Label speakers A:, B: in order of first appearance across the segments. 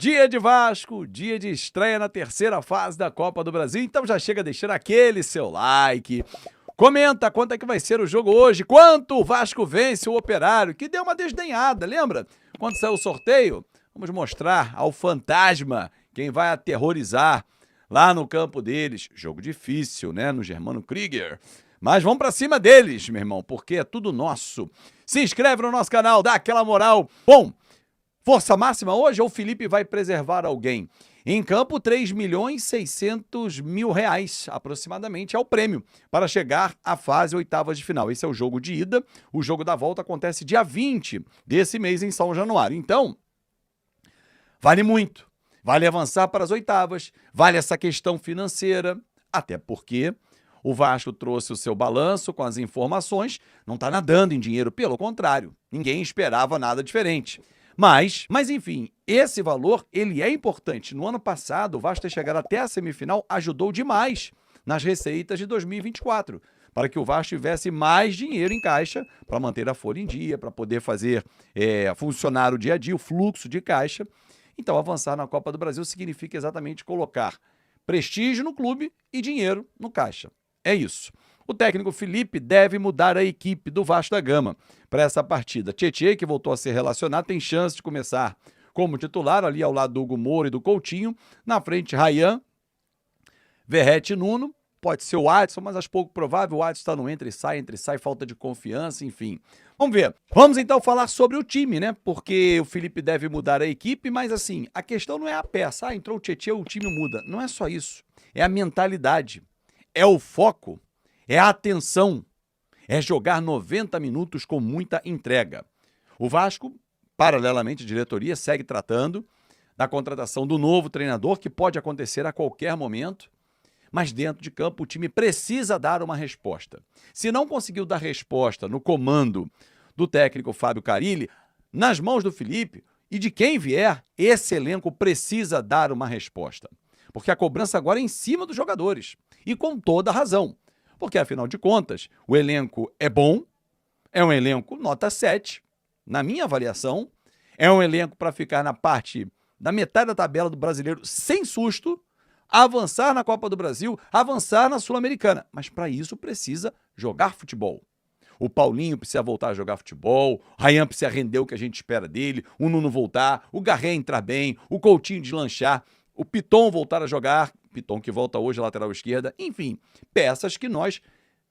A: Dia de Vasco, dia de estreia na terceira fase da Copa do Brasil. Então já chega deixando aquele seu like. Comenta quanto é que vai ser o jogo hoje. Quanto o Vasco vence o Operário, que deu uma desdenhada, lembra? Quando saiu o sorteio, vamos mostrar ao fantasma quem vai aterrorizar lá no campo deles. Jogo difícil, né? No Germano Krieger. Mas vamos pra cima deles, meu irmão, porque é tudo nosso. Se inscreve no nosso canal, dá aquela moral. Bom, força máxima hoje ou o Felipe vai preservar alguém? Em campo, 3.600.000 reais, aproximadamente, é o prêmio para chegar à fase oitavas de final. Esse é o jogo de ida. O jogo da volta acontece dia 20 desse mês em São Januário. Então, vale muito. Vale avançar para as oitavas, vale essa questão financeira, até porque o Vasco trouxe o seu balanço com as informações, não está nadando em dinheiro, pelo contrário, ninguém esperava nada diferente. Mas enfim, esse valor, ele é importante. No ano passado, o Vasco ter chegado até a semifinal ajudou demais nas receitas de 2024, para que o Vasco tivesse mais dinheiro em caixa para manter a folha em dia, para poder fazer funcionar o dia a dia, o fluxo de caixa. Então, avançar na Copa do Brasil significa exatamente colocar prestígio no clube e dinheiro no caixa. É isso. O técnico Felipe deve mudar a equipe do Vasco da Gama para essa partida. Tietê, que voltou a ser relacionado, tem chance de começar como titular, ali ao lado do Hugo Moura e do Coutinho. Na frente, Rayan, Verrete e Nuno. Pode ser o Adson, mas acho pouco provável. O Adson está no entre e sai, falta de confiança, enfim. Vamos ver. Vamos então falar sobre o time, né? Porque o Felipe deve mudar a equipe, mas assim, a questão não é a peça. Ah, entrou o Tietê, o time muda. Não é só isso. É a mentalidade. É o foco. É a atenção, é jogar 90 minutos com muita entrega. O Vasco, paralelamente, a diretoria segue tratando da contratação do novo treinador, que pode acontecer a qualquer momento, mas dentro de campo o time precisa dar uma resposta. Se não conseguiu dar resposta no comando do técnico Fábio Carille, nas mãos do Felipe e de quem vier, esse elenco precisa dar uma resposta. Porque a cobrança agora é em cima dos jogadores, e com toda a razão. Porque, afinal de contas, o elenco é bom, é um elenco nota 7, na minha avaliação, é um elenco para ficar na parte da metade da tabela do brasileiro sem susto, avançar na Copa do Brasil, avançar na Sul-Americana. Mas para isso precisa jogar futebol. O Paulinho precisa voltar a jogar futebol, o Rayan precisa render o que a gente espera dele, o Nuno voltar, o Garré entrar bem, o Coutinho deslanchar, o Piton voltar a jogar, Piton que volta hoje à lateral esquerda, enfim, peças que nós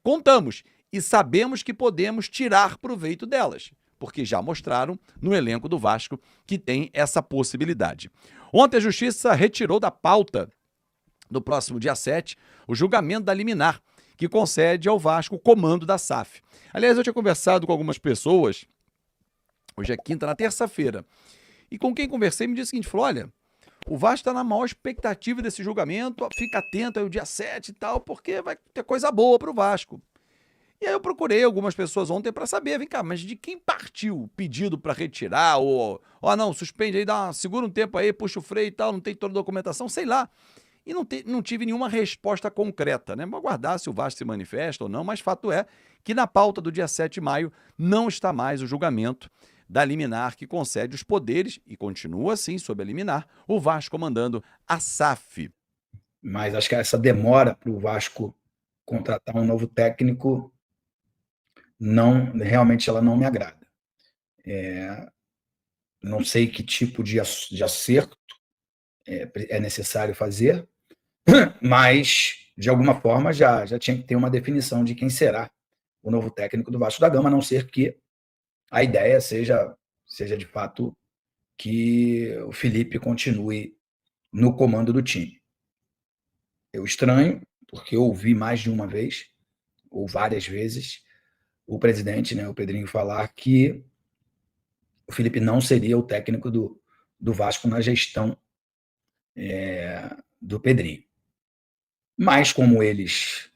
A: contamos e sabemos que podemos tirar proveito delas, porque já mostraram no elenco do Vasco que tem essa possibilidade. Ontem a Justiça retirou da pauta do próximo dia 7 o julgamento da liminar, que concede ao Vasco o comando da SAF. Aliás, eu tinha conversado com algumas pessoas, hoje é quinta, na terça-feira, e com quem conversei me disse o seguinte, falou, olha, o Vasco está na maior expectativa desse julgamento, fica atento aí o dia 7 e tal, porque vai ter coisa boa para o Vasco. E aí eu procurei algumas pessoas ontem para saber, vem cá, mas de quem partiu o pedido para retirar, ou não, suspende aí, segura um tempo aí, puxa o freio e tal, não tem toda a documentação, sei lá. E não tive nenhuma resposta concreta, né? Vou aguardar se o Vasco se manifesta ou não, mas fato é que na pauta do dia 7 de maio não está mais o julgamento da liminar que concede os poderes, e continua assim, sob a liminar, o Vasco comandando a SAF.
B: Mas acho que essa demora para o Vasco contratar um novo técnico, realmente ela não me agrada. Não sei que tipo de acerto é necessário fazer, mas, de alguma forma, já tinha que ter uma definição de quem será o novo técnico do Vasco da Gama, a não ser que a ideia seja de fato que o Felipe continue no comando do time. Eu estranho, porque eu ouvi mais de uma vez, ou várias vezes, o presidente, né, o Pedrinho, falar que o Felipe não seria o técnico do Vasco na gestão do Pedrinho. Mas, como eles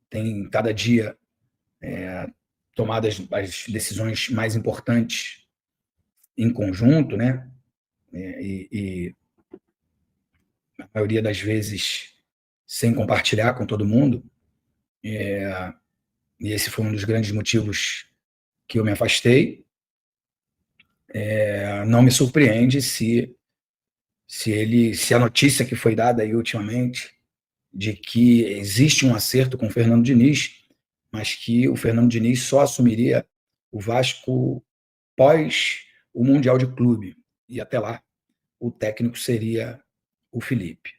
B: têm cada dia tomado as decisões mais importantes em conjunto, né, e a maioria das vezes sem compartilhar com todo mundo, e esse foi um dos grandes motivos que eu me afastei. Não me surpreende se se a notícia que foi dada aí ultimamente de que existe um acerto com o Fernando Diniz, mas que o Fernando Diniz só assumiria o Vasco pós o Mundial de Clube. E até lá, o técnico seria o Felipe.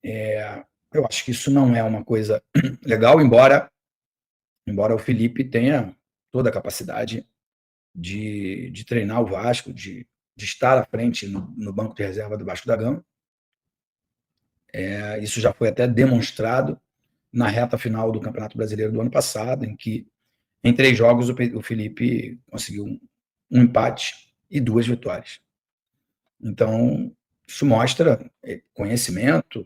B: Eu acho que isso não é uma coisa legal, embora o Felipe tenha toda a capacidade de treinar o Vasco, de estar à frente no banco de reserva do Vasco da Gama. Isso já foi até demonstrado na reta final do Campeonato Brasileiro do ano passado, em que em 3 jogos o Felipe conseguiu um empate e 2 vitórias. Então, isso mostra conhecimento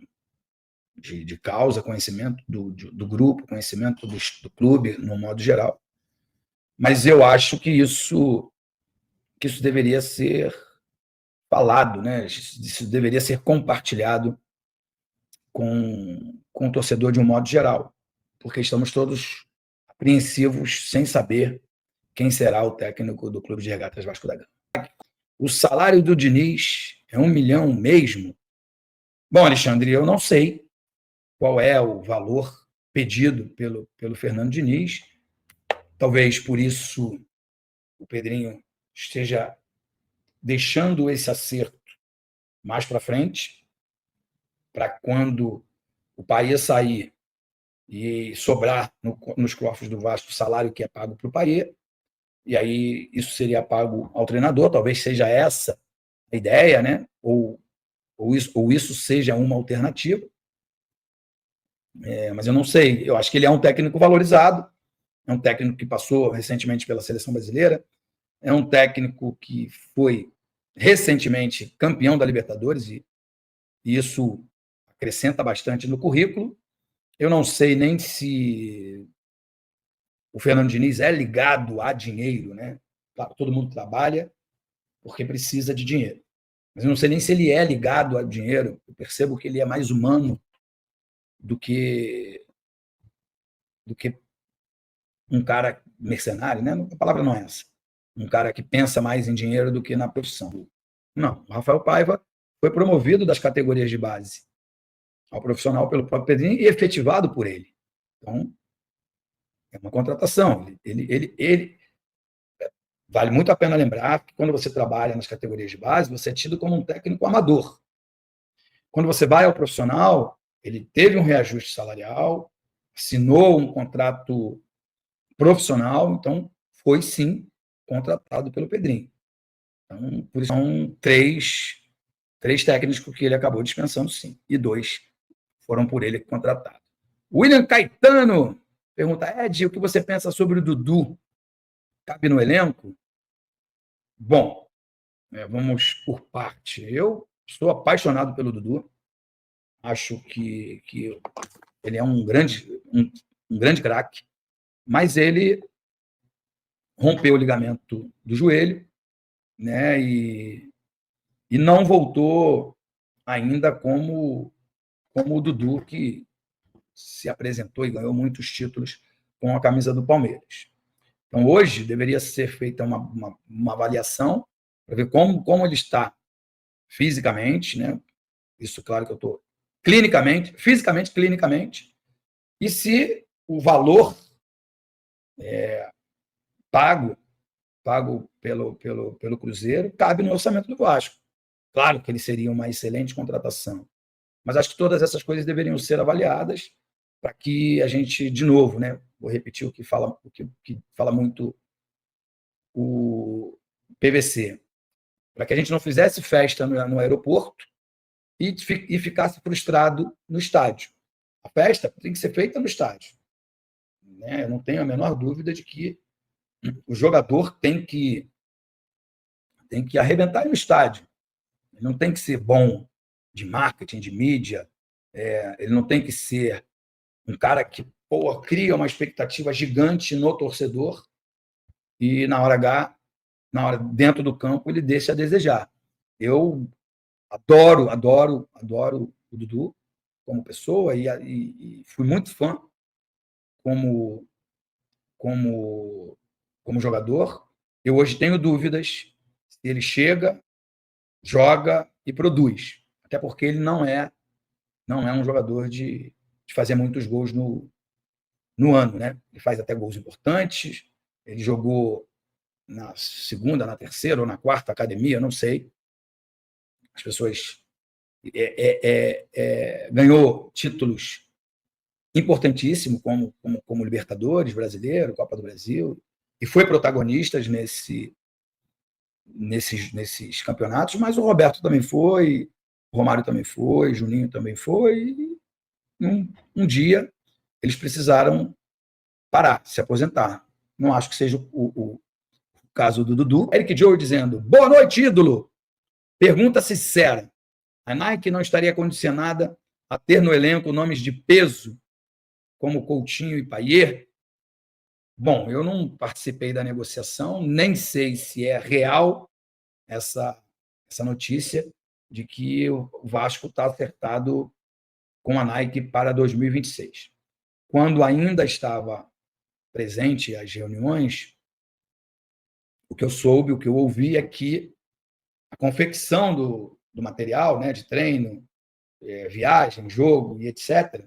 B: de causa, conhecimento do grupo, conhecimento do clube, no modo geral. Mas eu acho que isso deveria ser falado, né? Isso deveria ser compartilhado com o torcedor de um modo geral, porque estamos todos apreensivos sem saber quem será o técnico do Clube de Regatas Vasco da Gama. O salário do Diniz é 1 milhão mesmo? Bom, Alexandre, eu não sei qual é o valor pedido pelo Fernando Diniz. Talvez por isso o Pedrinho esteja deixando esse acerto mais para frente, para quando o Payet sair e sobrar nos cofres do Vasco o salário que é pago para o Payet, e aí isso seria pago ao treinador, talvez seja essa a ideia, né? Ou isso seja uma alternativa. Mas eu não sei, eu acho que ele é um técnico valorizado, é um técnico que passou recentemente pela seleção brasileira, é um técnico que foi recentemente campeão da Libertadores, e isso acrescenta bastante no currículo. Eu não sei nem se o Fernando Diniz é ligado a dinheiro, né? Claro, todo mundo trabalha porque precisa de dinheiro. Mas eu não sei nem se ele é ligado a dinheiro. Eu percebo que ele é mais humano do que um cara mercenário, né? A palavra não é essa. Um cara que pensa mais em dinheiro do que na profissão. Não, o Rafael Paiva foi promovido das categorias de base ao profissional pelo próprio Pedrinho e efetivado por ele. Então, é uma contratação. Ele vale muito a pena lembrar que quando você trabalha nas categorias de base, você é tido como um técnico amador. Quando você vai ao profissional, ele teve um reajuste salarial, assinou um contrato profissional, então foi sim contratado pelo Pedrinho. Então, por isso são três técnicos que ele acabou dispensando, sim, e 2 foram por ele contratados. William Caetano pergunta: Ed, o que você pensa sobre o Dudu? Cabe no elenco? Bom, vamos por parte. Eu sou apaixonado pelo Dudu. Acho que ele é um grande craque, mas ele rompeu o ligamento do joelho, né? E não voltou ainda como o Dudu, que se apresentou e ganhou muitos títulos com a camisa do Palmeiras. Então, hoje, deveria ser feita uma avaliação para ver como ele está fisicamente, né? Isso, claro que eu estou fisicamente, clinicamente, e se o valor pago pelo Cruzeiro cabe no orçamento do Vasco. Claro que ele seria uma excelente contratação, mas acho que todas essas coisas deveriam ser avaliadas para que a gente, de novo, né, vou repetir o que fala muito o PVC, para que a gente não fizesse festa no aeroporto e ficasse frustrado no estádio. A festa tem que ser feita no estádio, né? Eu não tenho a menor dúvida de que o jogador tem que arrebentar no estádio. Ele não tem que ser bom de marketing, de mídia, ele não tem que ser um cara que cria uma expectativa gigante no torcedor e na hora dentro do campo, ele deixa a desejar. Eu adoro o Dudu como pessoa e fui muito fã como jogador. Eu hoje tenho dúvidas se ele chega, joga e produz. Até porque ele não é um jogador de fazer muitos gols no ano, né? Ele faz até gols importantes. Ele jogou na segunda, na terceira ou na quarta academia, não sei. As pessoas ganhou títulos importantíssimos como Libertadores brasileiro, Copa do Brasil, e foi protagonista nesses campeonatos, mas o Roberto também foi, o Romário também foi, Juninho também foi, e um dia eles precisaram parar, se aposentar. Não acho que seja o caso do Dudu. Eric Joe dizendo: boa noite, ídolo. Pergunta sincera: a Nike não estaria condicionada a ter no elenco nomes de peso como Coutinho e Payet? Bom, eu não participei da negociação, nem sei se é real essa notícia de que o Vasco está acertado com a Nike para 2026. Quando ainda estava presente às reuniões, o que eu soube, o que eu ouvi é que a confecção do material, né, de treino, viagem, jogo e etc.,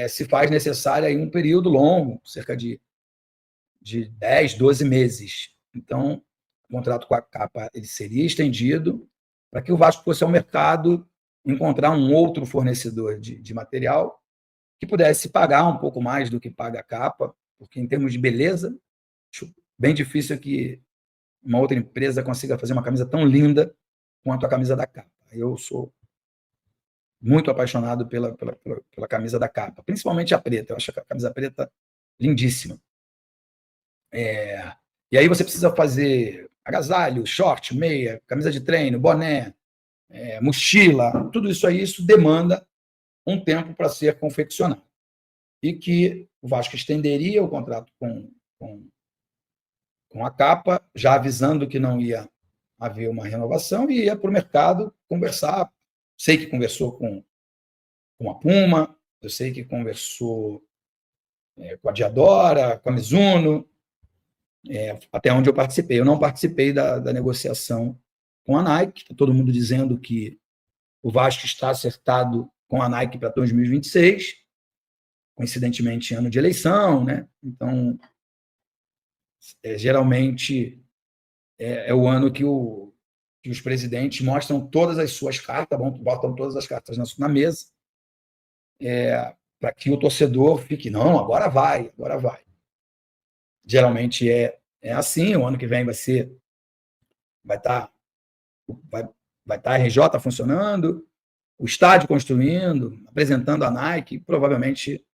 B: se faz necessário aí um período longo, cerca de 10, 12 meses. Então, o contrato com a Capa ele seria estendido para que o Vasco fosse ao mercado encontrar um outro fornecedor de material que pudesse pagar um pouco mais do que paga a Capa, porque em termos de beleza, acho bem difícil que uma outra empresa consiga fazer uma camisa tão linda quanto a camisa da Capa. Eu sou muito apaixonado pela camisa da Capa, principalmente a preta. Eu acho a camisa preta lindíssima. E aí você precisa fazer agasalho, short, meia, camisa de treino, boné, mochila, tudo isso aí, isso demanda um tempo para ser confeccionado. E que o Vasco estenderia o contrato com a Capa, já avisando que não ia haver uma renovação, e ia para o mercado conversar. Sei que conversou com a Puma, eu sei que conversou com a Diadora, com a Mizuno, até onde eu participei. Eu não participei da negociação com a Nike. Está todo mundo dizendo que o Vasco está acertado com a Nike para 2026, coincidentemente ano de eleição, né? Então, geralmente é o ano que os presidentes mostram todas as suas cartas, botam todas as cartas na mesa, para que o torcedor fique, não, agora vai. Geralmente é assim. O ano que vem vai estar a RJ funcionando, o estádio construindo, apresentando a Nike, provavelmente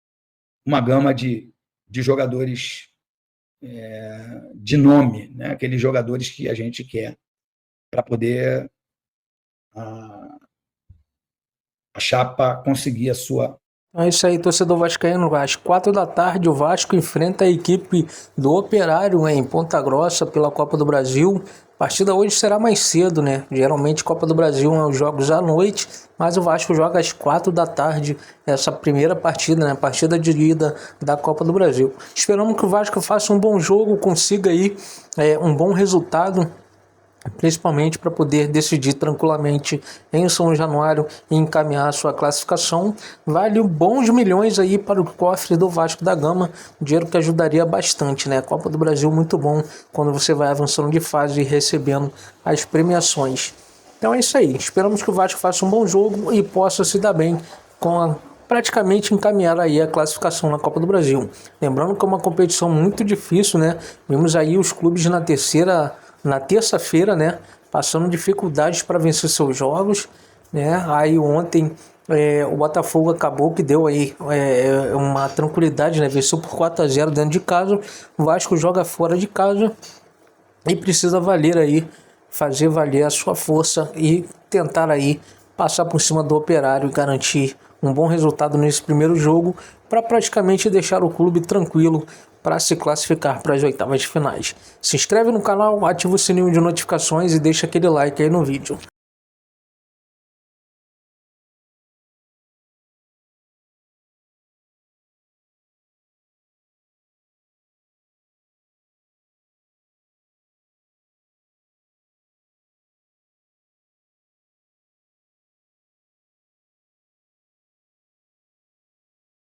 B: uma gama de jogadores de nome, né? Aqueles jogadores que a gente quer para poder a Chapa conseguir a sua.
C: É isso aí, torcedor vascaíno. Às 4 da tarde, o Vasco enfrenta a equipe do Operário em Ponta Grossa pela Copa do Brasil. A partida hoje será mais cedo, né? Geralmente Copa do Brasil são os jogos à noite, mas o Vasco joga às 4 da tarde essa primeira partida, né? Partida de ida da Copa do Brasil. Esperamos que o Vasco faça um bom jogo, consiga aí um bom resultado, principalmente para poder decidir tranquilamente em São Januário e encaminhar a sua classificação. Vale bons milhões aí para o cofre do Vasco da Gama, dinheiro que ajudaria bastante, né? Copa do Brasil muito bom quando você vai avançando de fase e recebendo as premiações. Então é isso aí, esperamos que o Vasco faça um bom jogo e possa se dar bem com praticamente encaminhar aí a classificação na Copa do Brasil. Lembrando que é uma competição muito difícil, né? Vimos aí os clubes na terça-feira, né, passando dificuldades para vencer seus jogos, né? Aí ontem o Botafogo acabou que deu aí uma tranquilidade, né? Venceu por 4-0 dentro de casa. O Vasco joga fora de casa e precisa fazer valer a sua força e tentar aí passar por cima do Operário e garantir um bom resultado nesse primeiro jogo para praticamente deixar o clube tranquilo para se classificar para as oitavas de finais. Se inscreve no canal, ativa o sininho de notificações e deixa aquele like aí no vídeo.